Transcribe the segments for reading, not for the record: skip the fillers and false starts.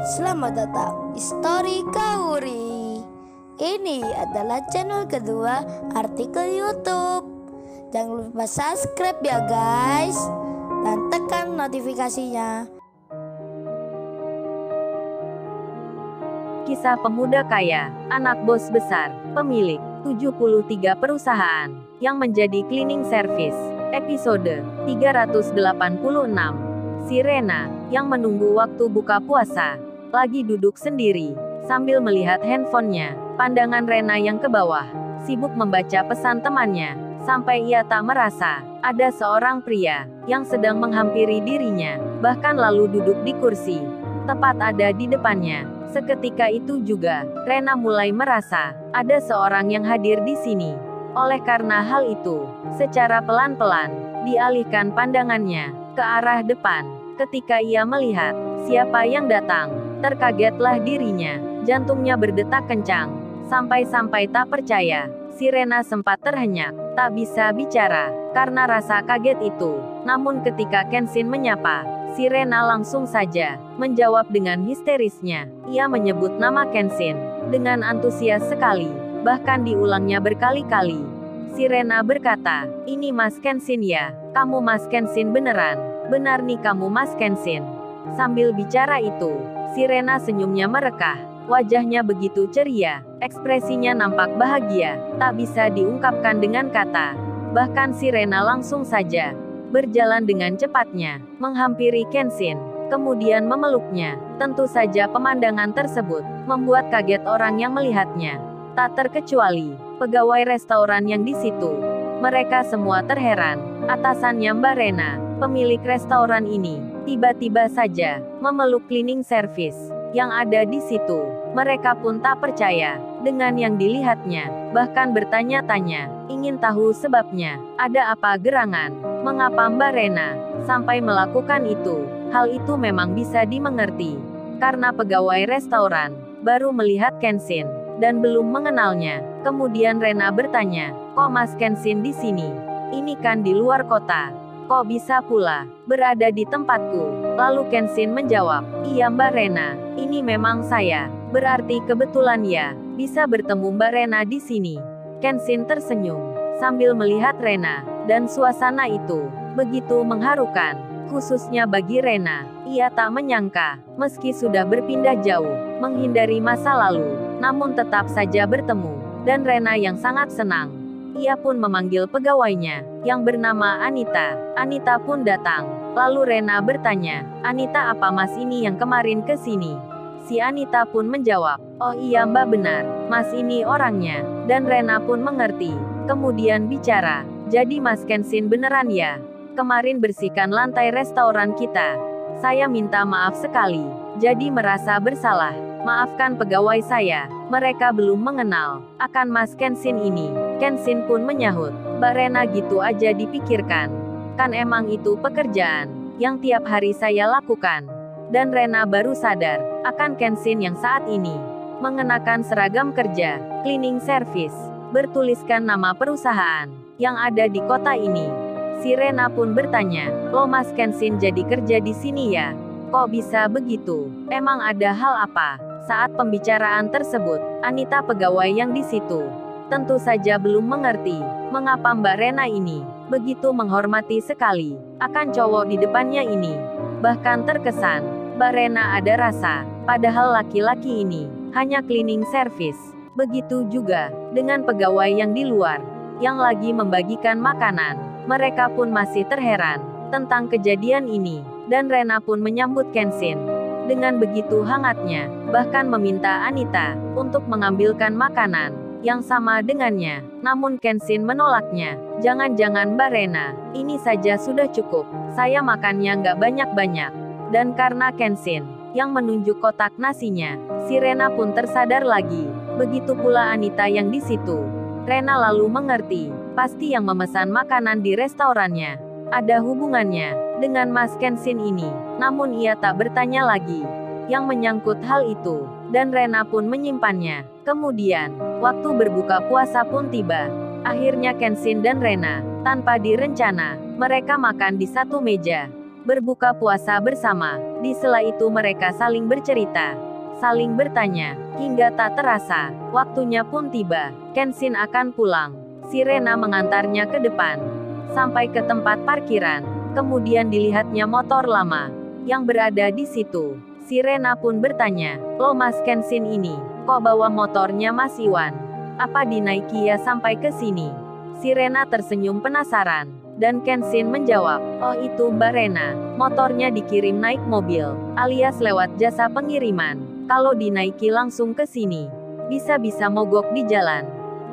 Selamat datang di Story Kauri. Ini adalah channel kedua artikel YouTube. Jangan lupa subscribe ya guys, dan tekan notifikasinya. Kisah pemuda kaya, anak bos besar, pemilik 73 perusahaan, yang menjadi cleaning service. Episode 386. Si Rena, yang menunggu waktu buka puasa, lagi duduk sendiri, sambil melihat handphonenya. Pandangan Rena yang ke bawah, sibuk membaca pesan temannya, sampai ia tak merasa, ada seorang pria, yang sedang menghampiri dirinya, bahkan lalu duduk di kursi, tepat ada di depannya. Seketika itu juga, Rena mulai merasa, ada seorang yang hadir di sini. Oleh karena hal itu, secara pelan-pelan, dialihkan pandangannya, ke arah depan. Ketika ia melihat, siapa yang datang, terkagetlah dirinya, jantungnya berdetak kencang, sampai-sampai tak percaya. Si Rena sempat terhenyak, tak bisa bicara, karena rasa kaget itu. Namun ketika Kenshin menyapa, si Rena langsung saja menjawab dengan histerisnya. Ia menyebut nama Kenshin dengan antusias sekali, bahkan diulangnya berkali-kali. Si Rena berkata, "Ini Mas Kenshin ya? Kamu Mas Kenshin beneran? Benar nih kamu Mas Kenshin?" Sambil bicara itu, si Rena senyumnya merekah. Wajahnya begitu ceria, ekspresinya nampak bahagia, tak bisa diungkapkan dengan kata. Bahkan si Rena langsung saja berjalan dengan cepatnya, menghampiri Kenshin, kemudian memeluknya. Tentu saja pemandangan tersebut membuat kaget orang yang melihatnya. Tak terkecuali pegawai restoran yang di situ. Mereka semua terheran. Atasannya Mbak Rena, pemilik restoran ini, tiba-tiba saja memeluk cleaning service yang ada di situ. Mereka pun tak percaya dengan yang dilihatnya, bahkan bertanya-tanya, ingin tahu sebabnya. Ada apa gerangan? Mengapa Mbak Rena sampai melakukan itu? Hal itu memang bisa dimengerti, karena pegawai restoran baru melihat Kenshin dan belum mengenalnya. Kemudian Rena bertanya, "Kok Mas Kenshin di sini? Ini kan di luar kota. Kok bisa pula berada di tempatku?" Lalu Kenshin menjawab, "Iya Mbak Rena, ini memang saya. Berarti kebetulan ya, bisa bertemu Mbak Rena di sini." Kenshin tersenyum, sambil melihat Rena, dan suasana itu begitu mengharukan, khususnya bagi Rena. Ia tak menyangka, meski sudah berpindah jauh, menghindari masa lalu, namun tetap saja bertemu, dan Rena yang sangat senang. Ia pun memanggil pegawainya, yang bernama Anita. Anita pun datang. Lalu Rena bertanya, "Anita, apa Mas ini yang kemarin ke sini?" Si Anita pun menjawab, "Oh iya Mbak, benar, Mas ini orangnya." Dan Rena pun mengerti. Kemudian bicara, "Jadi Mas Kenshin beneran ya? Kemarin bersihkan lantai restoran kita. Saya minta maaf sekali. Jadi merasa bersalah. Maafkan pegawai saya, mereka belum mengenal akan Mas Kenshin ini." Kenshin pun menyahut, "Mbak Rena gitu aja dipikirkan. Kan emang itu pekerjaan yang tiap hari saya lakukan." Dan Rena baru sadar akan Kenshin yang saat ini mengenakan seragam kerja, cleaning service, bertuliskan nama perusahaan yang ada di kota ini. Si Rena pun bertanya, "Lo Mas Kenshin jadi kerja di sini ya? Kok bisa begitu? Emang ada hal apa?" Saat pembicaraan tersebut, Anita pegawai yang di situ tentu saja belum mengerti mengapa Mbak Rena ini begitu menghormati sekali akan cowok di depannya ini. Bahkan terkesan, Mbak Rena ada rasa, padahal laki-laki ini hanya cleaning service. Begitu juga dengan pegawai yang di luar, yang lagi membagikan makanan. Mereka pun masih terheran tentang kejadian ini, dan Rena pun menyambut Kenshin dengan begitu hangatnya, bahkan meminta Anita untuk mengambilkan makanan yang sama dengannya. Namun Kenshin menolaknya. "Jangan-jangan Mbak Rena, ini saja sudah cukup. Saya makannya nggak banyak-banyak." Dan karena Kenshin yang menunjuk kotak nasinya, si Rena pun tersadar lagi. Begitu pula Anita yang di situ. Rena lalu mengerti, pasti yang memesan makanan di restorannya ada hubungannya dengan Mas Kenshin ini. Namun ia tak bertanya lagi yang menyangkut hal itu, dan Rena pun menyimpannya. Kemudian, waktu berbuka puasa pun tiba. Akhirnya Kenshin dan Rena, tanpa direncana, mereka makan di satu meja. berbuka puasa bersama. Di sela itu mereka saling bercerita, saling bertanya, hingga tak terasa, waktunya pun tiba. Kenshin akan pulang. Si Rena mengantarnya ke depan, sampai ke tempat parkiran. Kemudian dilihatnya motor lama yang berada di situ. Si Rena pun bertanya, "Lo Mas Kenshin ini, kok bawa motornya Mas Iwan? Apa dinaiki ya sampai ke sini?" Si Rena tersenyum penasaran, dan Kenshin menjawab, "Oh itu Mbak Rena, motornya dikirim naik mobil, alias lewat jasa pengiriman. Kalau dinaiki langsung ke sini, bisa-bisa mogok di jalan,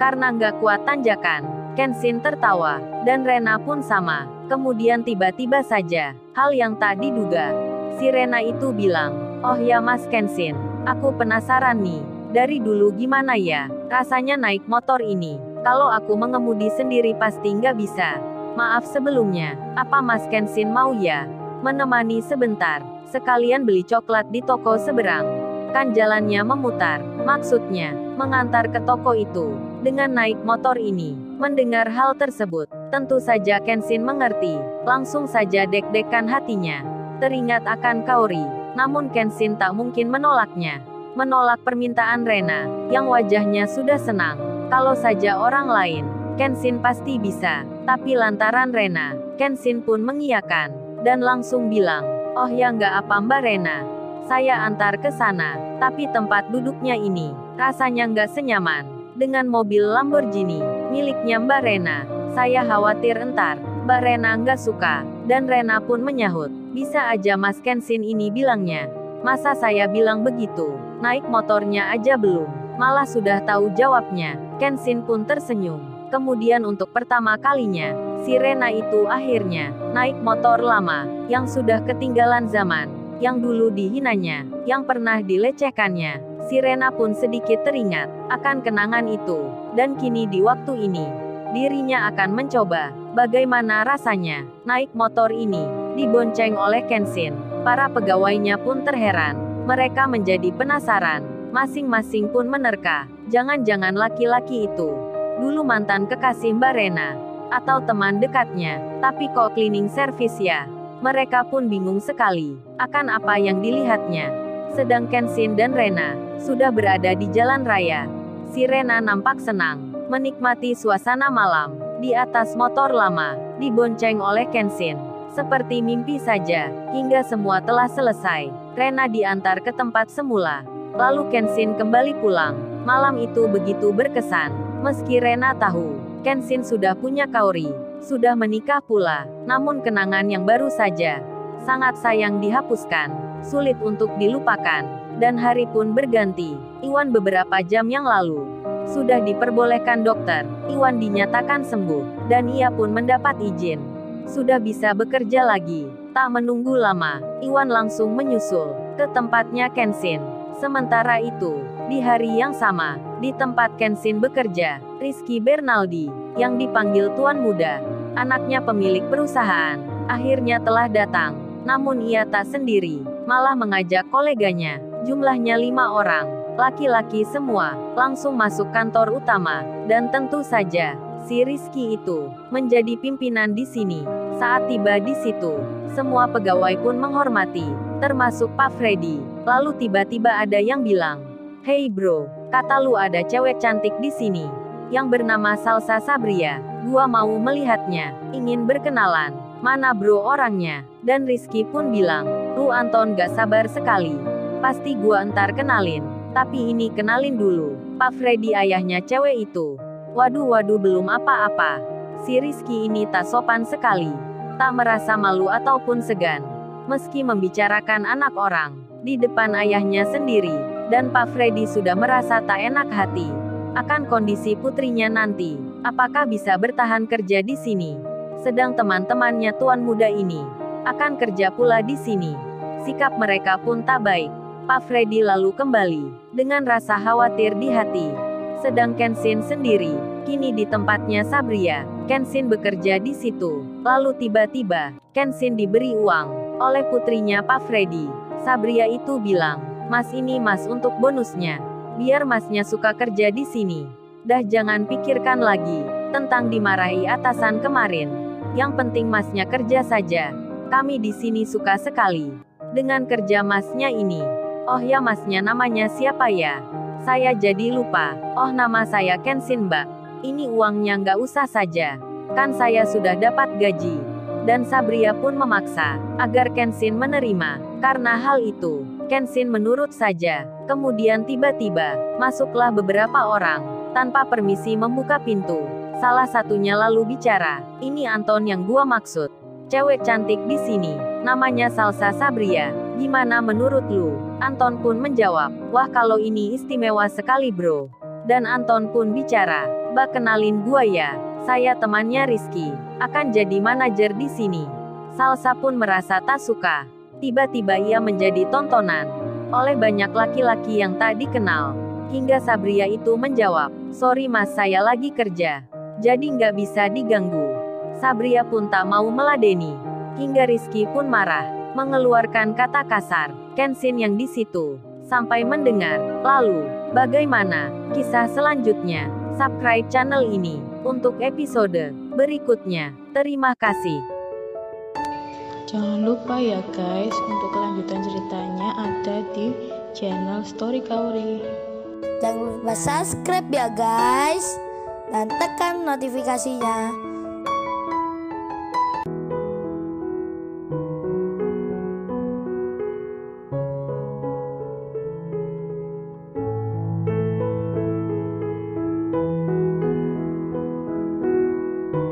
karena nggak kuat tanjakan." Kenshin tertawa, dan Rena pun sama. Kemudian tiba-tiba saja, hal yang tak diduga. Si Rena itu bilang, "Oh ya Mas Kenshin, aku penasaran nih, dari dulu gimana ya rasanya naik motor ini? Kalau aku mengemudi sendiri pasti nggak bisa. Maaf sebelumnya, apa Mas Kenshin mau ya menemani sebentar? Sekalian beli coklat di toko seberang. Kan jalannya memutar." Maksudnya, mengantar ke toko itu, dengan naik motor ini. Mendengar hal tersebut, tentu saja Kenshin mengerti. Langsung saja deg-degan hatinya. Teringat akan Kaori. Namun Kenshin tak mungkin menolaknya. Menolak permintaan Rena, yang wajahnya sudah senang. Kalau saja orang lain, Kenshin pasti bisa. Tapi lantaran Rena, Kenshin pun mengiyakan, dan langsung bilang, "Oh ya nggak apa Mbak Rena. Saya antar ke sana, tapi tempat duduknya ini, rasanya nggak senyaman dengan mobil Lamborghini miliknya Mbak Rena. Saya khawatir entar Mbak Rena nggak suka." Dan Rena pun menyahut, "Bisa aja Mas Kenshin ini bilangnya. Masa saya bilang begitu? Naik motornya aja belum, malah sudah tahu jawabnya." Kenshin pun tersenyum. Kemudian untuk pertama kalinya, si Rena itu akhirnya naik motor lama, yang sudah ketinggalan zaman, yang dulu dihinanya, yang pernah dilecehkannya. Si Rena pun sedikit teringat akan kenangan itu, dan kini di waktu ini, dirinya akan mencoba bagaimana rasanya naik motor ini, dibonceng oleh Kenshin. Para pegawainya pun terheran, mereka menjadi penasaran, masing-masing pun menerka, jangan-jangan laki-laki itu dulu mantan kekasih Mbak Rena, atau teman dekatnya, tapi kok cleaning service ya? Mereka pun bingung sekali akan apa yang dilihatnya. Sedang Kenshin dan Rena sudah berada di jalan raya. Si Rena nampak senang menikmati suasana malam di atas motor lama, dibonceng oleh Kenshin. Seperti mimpi saja, hingga semua telah selesai. Rena diantar ke tempat semula, lalu Kenshin kembali pulang. Malam itu begitu berkesan. Meski Rena tahu, Kenshin sudah punya Kaori, sudah menikah pula, namun kenangan yang baru saja sangat sayang dihapuskan, sulit untuk dilupakan. Dan hari pun berganti. Iwan beberapa jam yang lalu sudah diperbolehkan dokter. Iwan dinyatakan sembuh, dan ia pun mendapat izin. Sudah bisa bekerja lagi. Tak menunggu lama, Iwan langsung menyusul ke tempatnya Kenshin. Sementara itu, di hari yang sama, di tempat Kenshin bekerja, Rizky Bernaldi, yang dipanggil Tuan Muda, anaknya pemilik perusahaan, akhirnya telah datang. Namun ia tak sendiri, malah mengajak koleganya, jumlahnya 5 orang, laki-laki semua, langsung masuk kantor utama. Dan tentu saja, si Rizky itu menjadi pimpinan di sini. Saat tiba di situ, semua pegawai pun menghormati, termasuk Pak Freddy. Lalu tiba-tiba ada yang bilang, "Hey bro, kata lu ada cewek cantik di sini, yang bernama Salsa Sabria. Gua mau melihatnya, ingin berkenalan. Mana bro orangnya?" Dan Rizky pun bilang, "Lu Anton gak sabar sekali. Pasti gua entar kenalin. Tapi ini kenalin dulu, Pak Freddy ayahnya cewek itu." Waduh belum apa-apa. Si Rizky ini tak sopan sekali. Tak merasa malu ataupun segan. Meski membicarakan anak orang di depan ayahnya sendiri. Dan Pak Freddy sudah merasa tak enak hati akan kondisi putrinya nanti. Apakah bisa bertahan kerja di sini? Sedang teman-temannya Tuan Muda ini akan kerja pula di sini. Sikap mereka pun tak baik. Pak Freddy lalu kembali dengan rasa khawatir di hati. Sedang Kenshin sendiri kini di tempatnya Sabria. Kenshin bekerja di situ. Lalu tiba-tiba Kenshin diberi uang oleh putrinya Pak Freddy. Sabria itu bilang, "Mas ini mas untuk bonusnya. Biar masnya suka kerja di sini. Dah jangan pikirkan lagi tentang dimarahi atasan kemarin. Yang penting masnya kerja saja. Kami di sini suka sekali dengan kerja masnya ini. Oh ya, masnya namanya siapa ya? Saya jadi lupa. Oh, nama saya Kenshin, Mbak. Ini uangnya nggak usah saja. Kan saya sudah dapat gaji. Dan Sabria pun memaksa agar Kenshin menerima. Karena hal itu, Kenshin menurut saja. Kemudian tiba-tiba, masuklah beberapa orang. Tanpa permisi membuka pintu. Salah satunya lalu bicara, "Ini Anton yang gua maksud. Cewek cantik di sini. Namanya Salsa Sabria. Gimana menurut lu?" Anton pun menjawab, "Wah, kalau ini istimewa sekali, bro." Dan Anton pun bicara, "Mbak, kenalin gua ya. Saya temannya Rizky, akan jadi manajer di sini." Salsa pun merasa tak suka. Tiba-tiba ia menjadi tontonan oleh banyak laki-laki yang tak dikenal. Hingga Sabria itu menjawab, "Sorry mas, saya lagi kerja. Jadi nggak bisa diganggu." Sabria pun tak mau meladeni. Hingga Rizky pun marah, mengeluarkan kata kasar. Kenshin yang di situ sampai mendengar. Lalu, bagaimana kisah selanjutnya? Subscribe channel ini untuk episode berikutnya. Terima kasih. Jangan lupa ya guys, untuk kelanjutan ceritanya ada di channel Story Kauri. Jangan lupa subscribe ya guys, dan tekan notifikasinya